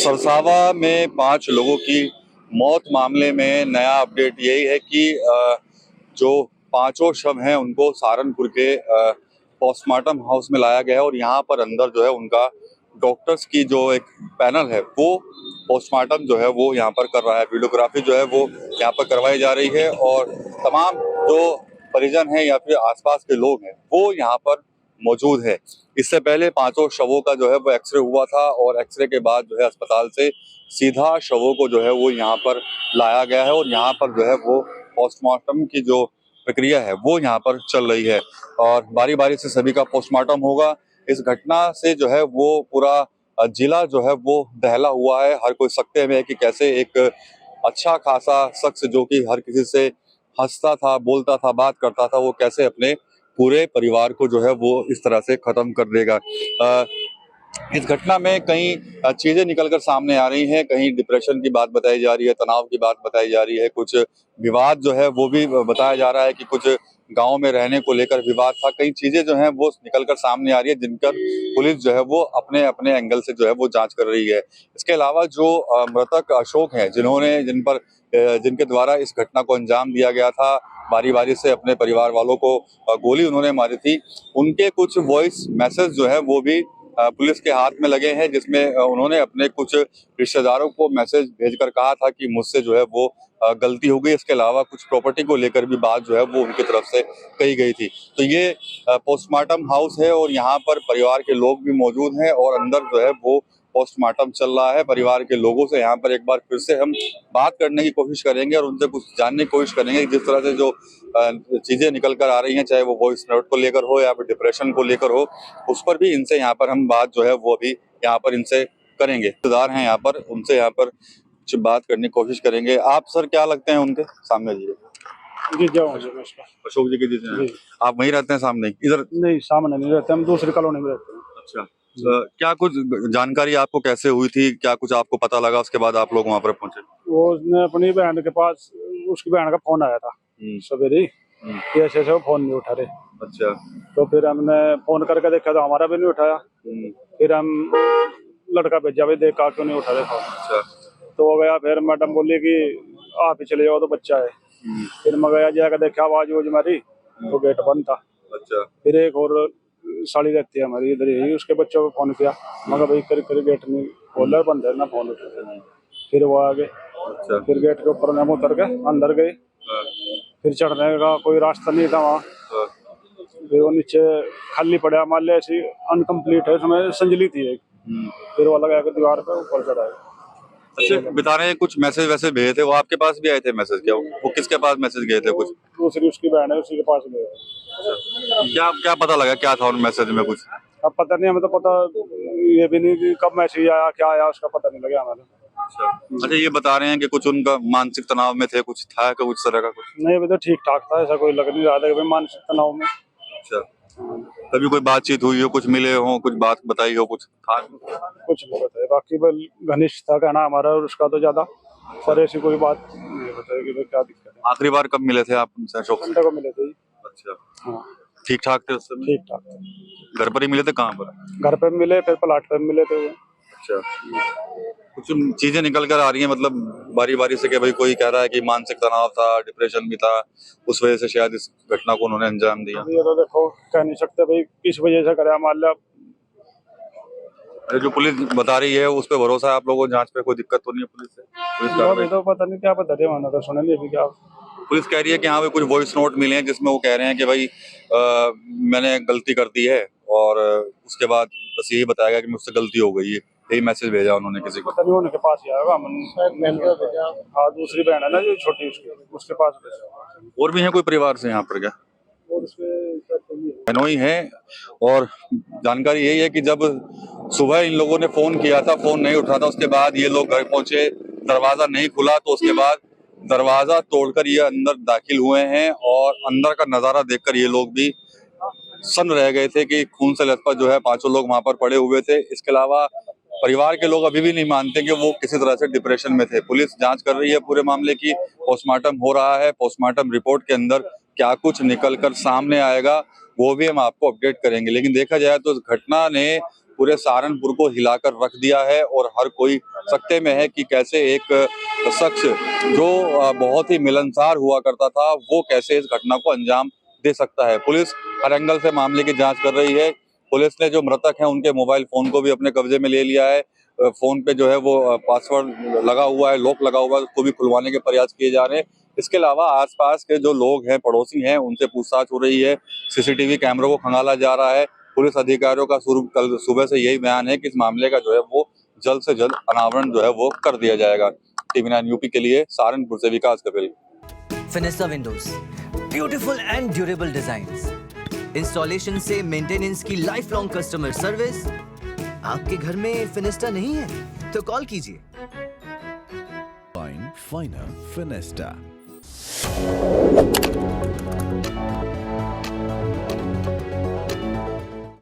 सरसावा में 5 लोगों की मौत मामले में नया अपडेट यही है कि जो पांचों शव हैं उनको सहारनपुर के पोस्टमार्टम हाउस में लाया गया है और यहाँ पर अंदर जो है उनका डॉक्टर्स की जो एक पैनल है वो पोस्टमार्टम जो है वो यहाँ पर कर रहा है। वीडियोग्राफी जो है वो यहाँ पर करवाई जा रही है और तमाम जो परिजन हैं या फिर आसपास के लोग हैं वो यहाँ पर मौजूद है। इससे पहले पांचों शवों का जो है वो एक्सरे हुआ था और एक्सरे के बाद जो है अस्पताल से सीधा शवों को जो है वो यहाँ पर लाया गया है और यहाँ पर जो है वो पोस्टमार्टम की जो प्रक्रिया है वो यहाँ पर चल रही है और बारी बारी से सभी का पोस्टमार्टम होगा। इस घटना से जो है वो पूरा जिला जो है वो दहला हुआ है। हर कोई सकते में है कि कैसे एक अच्छा खासा शख्स जो कि हर किसी से हंसता था, बोलता था, बात करता था, वो कैसे अपने पूरे परिवार को जो है वो इस तरह से खत्म कर देगा। इस घटना में कई चीजें निकलकर सामने आ रही हैं। कहीं डिप्रेशन की बात बताई जा रही है, तनाव की बात बताई जा रही है, कुछ विवाद जो है वो भी बताया जा रहा है कि कुछ गांव में रहने को लेकर विवाद था। कई चीजें जो हैं वो निकलकर सामने आ रही है जिनकर पुलिस जो है वो अपने अपने एंगल से जो है वो जांच कर रही है। इसके अलावा जो मृतक अशोक हैं जिनके द्वारा इस घटना को अंजाम दिया गया था, बारी बारी से अपने परिवार वालों को गोली उन्होंने मारी थी, उनके कुछ वॉइस मैसेज जो है वो भी पुलिस के हाथ में लगे हैं जिसमें उन्होंने अपने कुछ रिश्तेदारों को मैसेज भेजकर कहा था कि मुझसे जो है वो गलती हो गई। इसके अलावा कुछ प्रॉपर्टी को लेकर भी बात जो है वो उनकी तरफ से कही गई थी। तो ये पोस्टमार्टम हाउस है और यहाँ पर परिवार के लोग भी मौजूद हैं और अंदर जो है वो पोस्टमार्टम चल रहा है। परिवार के लोगों से यहाँ पर एक बार फिर से हम बात करने की कोशिश करेंगे और उनसे कुछ जानने की कोशिश करेंगे जिस तरह से जो चीजें निकल कर आ रही हैं, चाहे वो वॉइस नोट को लेकर हो या फिर डिप्रेशन को लेकर हो, उस पर भी इनसे यहाँ पर हम बात जो है वो अभी यहाँ पर इनसे करेंगे। रिश्तेदार हैं यहाँ पर, उनसे यहाँ पर कुछ बात करने की कोशिश करेंगे। आप सर क्या लगते हैं उनके सामने? जी जी, अशोक जी के जी। आप वहीं रहते हैं सामने? इधर नहीं, सामने नहीं रहते, हम दूसरी कॉलोनी में रहते हैं। अच्छा, क्या कुछ जानकारी आपको कैसे हुई थी? क्या कुछ आपको पता लगा उसके बाद आप लोग वहाँ पर पहुंचे? वो उसने अपनी बहन के पास, उसकी बहन का फोन आया था सवेरे, ऐसे ऐसे फोन नहीं उठा रहे। अच्छा, तो फिर हमने फोन करके देखा तो हमारा भी नहीं उठाया। फिर हम लड़का भेजा, भाई देखा क्यों नहीं उठा रहे फोन। अच्छा, तो हो गया, फिर मैडम बोली कि आप ही चले जाओ, तो बच्चा है। फिर मैं गया, जाकर देखा आवाज वोज मारी तो गेट बंद था। अच्छा, फिर एक और साड़ी रहती है हमारी इधर ही, उसके बच्चों को फोन किया, मगर भाई कर गेट नहीं खोल, बंद है ना, फोन उठा। फिर वो आ गए। अच्छा, फिर गेट के ऊपर हम उतर गए, अंदर गए। फिर चढ़ने का कोई रास्ता नहीं था वहाँ। फिर वो नीचे खाली पड़ा, मान लिया ऐसी अनकम्प्लीट है, उसमें संजली थी एक। फिर वो लगा के दीवार पे ऊपर चढ़ाए। अच्छा, बता रहे हैं कुछ मैसेज वैसे भेजे थे, वो आपके पास भी आए थे मैसेज? क्या वो किसके पास मैसेज गए थे? कुछ दूसरी उसकी बहन है, उसी के पास गए। क्या क्या पता लगा क्या था उन मैसेज में? कुछ अब पता नहीं, हमें तो पता ये भी नहीं कि कब मैसेज आया, क्या आया, उसका पता नहीं लगा हमें। अच्छा, ये बता रहे हैं कि कुछ उनका मानसिक तनाव में थे, कुछ था कि कुछ तरह का? कुछ नहीं, अभी तो ठीक ठाक था, ऐसा कोई लग नहीं रहा था कि मानसिक तनाव में। अच्छा, कभी कोई बातचीत हुई हो, कुछ मिले हो, कुछ बात बताई हो, कुछ था? कुछ नहीं बताया, बाकी बल घनिष्ठ था कहना हमारा और उसका तो ज्यादा, पर ऐसी कोई बात नहीं बताई कि क्या दिक्कत है। आखिरी बार कब मिले थे आप उनसे? अशोक घंटे को मिले थे। अच्छा, हाँ, ठीक ठाक थे उस समय? ठीक ठाक थे। घर पर ही मिले थे? कहाँ पर? घर पे मिले, फिर प्लाट पे मिले थे। अच्छा, कुछ चीजें निकल कर आ रही हैं मतलब बारी बारी से कि भाई कोई कह रहा है कि मानसिक तनाव था, डिप्रेशन भी था, उस वजह से शायद इस घटना को उन्होंने अंजाम दिया। ये तो देखो कह नहीं सकते भाई किस वजह से करे, मान लिया। अरे जो पुलिस बता रही है उस पर भरोसा है आप लोगों को? जांच पे कोई दिक्कत तो नहीं है पुलिस से? अभी तो पता नहीं क्या बता रहे, मैंने तो सुना नहीं अभी क्या। पुलिस कह रही है कि हाँ भाई कुछ वॉइस नोट मिले हैं जिसमें वो कह रहे हैं कि भाई मैंने गलती कर दी है और उसके बाद बस यही बताया गया कि मुझसे गलती हो गई है, यही मैसेज भेजा उन्होंने किसी को। पता नहीं उनके पास ही आएगा। हाँ, दूसरी बहन है ना जो छोटी, उसके पास भेजा। और भी है कोई परिवार से यहाँ पर क्या? बहनोई है और जानकारी यही है कि जब सुबह इन लोगों ने फोन किया था, फोन नहीं उठा था, उसके बाद ये लोग घर पहुंचे, दरवाजा नहीं खुला, तो उसके बाद दरवाजा तोड़कर ये अंदर दाखिल हुए हैं और अंदर का नजारा देखकर ये लोग भी सन्न रह गए थे कि खून से लथपथ जो है पांचों लोग वहां पर पड़े हुए थे। इसके अलावा परिवार के लोग अभी भी नहीं मानते कि वो किसी तरह से डिप्रेशन में थे। पुलिस जांच कर रही है पूरे मामले की, पोस्टमार्टम हो रहा है। पोस्टमार्टम रिपोर्ट के अंदर क्या कुछ निकल कर सामने आएगा वो भी हम आपको अपडेट करेंगे। लेकिन देखा जाए तो इस घटना ने पूरे सहारनपुर को हिलाकर रख दिया है और हर कोई सकते में है कि कैसे एक शख्स जो बहुत ही मिलनसार हुआ करता था वो कैसे इस घटना को अंजाम दे सकता है। पुलिस हर एंगल से मामले की जांच कर रही है। पुलिस ने जो मृतक हैं उनके मोबाइल फोन को भी अपने कब्जे में ले लिया है। फोन पे जो है वो पासवर्ड लगा हुआ है, लॉक लगा हुआ है, उसको भी खुलवाने के प्रयास किए जा रहे हैं। इसके अलावा आसपास के जो लोग हैं, पड़ोसी हैं, उनसे पूछताछ हो रही है। सीसीटीवी कैमरों को खंगाला जा रहा है। पुलिस अधिकारियों का कल सुबह से यही बयान है कि इस मामले का जो है वो जल्द से जल्द अनावरण जो है वो कर दिया जाएगा। TV9 यूपी के लिए सहारनपुर से Vikas Kapil. Finista windows, beautiful and durable designs, installation से मेंटेनेंस की लाइफ लॉन्ग कस्टमर सर्विस। आपके घर में फिनिस्टा नहीं है तो कॉल कीजिए। Finer Finesta.